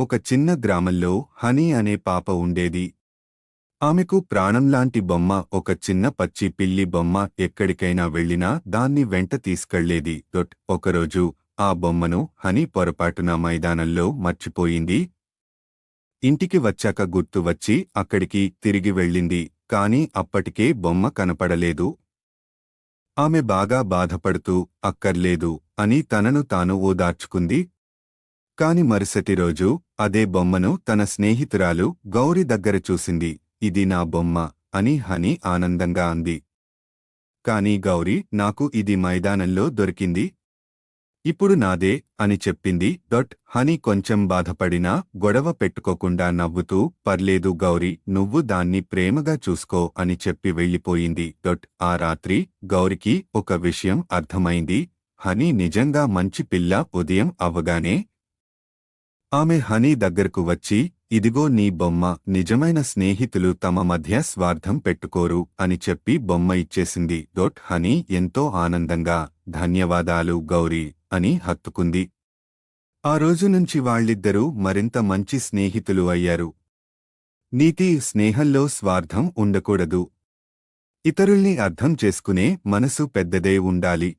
ఒక చిన్న గ్రామంలో హనీ అనే పాప ఉండేది. ఆమెకు ప్రాణంలాంటి బొమ్మ, ఒక చిన్న పచ్చి పిల్లి బొమ్మ. ఎక్కడికైనా వెళ్ళినా దాన్ని వెంట తీసుకెళ్లేది. ఒకరోజు ఆ బొమ్మను హనీ పొరపాటున మైదానంలో మర్చిపోయింది. ఇంటికి వచ్చాక గుర్తు వచ్చి అక్కడికి తిరిగి వెళ్ళింది. కాని అప్పటికే బొమ్మ కనపడలేదు. ఆమె బాగా బాధపడుతూ అక్కర్లేదు అని తనను తాను ఓదార్చుకుంది. కాని మరుసటి రోజు అదే బొమ్మను తన స్నేహితురాలు గౌరి దగ్గర చూసింది. ఇది నా బొమ్మ అని హనీ ఆనందంగా అంది. కాని గౌరి, నాకు ఇది మైదానంలో దొరికింది, ఇప్పుడు నాదే అని చెప్పింది. హనీ కొంచెం బాధపడినా గొడవ పెట్టుకోకుండా నవ్వుతూ, పర్లేదు గౌరి, నువ్వు దాన్ని ప్రేమగా చూసుకో అని చెప్పి వెళ్ళిపోయింది. ఆ రాత్రి గౌరికి ఒక విషయం అర్థమైంది. హనీ నిజంగా మంచి పిల్ల. ఉదయం అవ్వగానే ఆమె హనీ దగ్గరకు వచ్చి, ఇదిగో నీ బొమ్మ, నిజమైన స్నేహితులు తమ మధ్య స్వార్థం పెట్టుకోరు అని చెప్పి బొమ్మ ఇచ్చేసింది. హనీ ఎంతో ఆనందంగా, ధన్యవాదాలు గౌరీ అని హత్తుకుంది. ఆ రోజు నుంచి వాళ్ళిద్దరూ మరింత మంచి స్నేహితులు అయ్యారు. నీతి: స్నేహంలో స్వార్థం ఉండకూడదు. ఇతరుల్ని అర్థం చేసుకునే మనసు పెద్దదే ఉండాలి.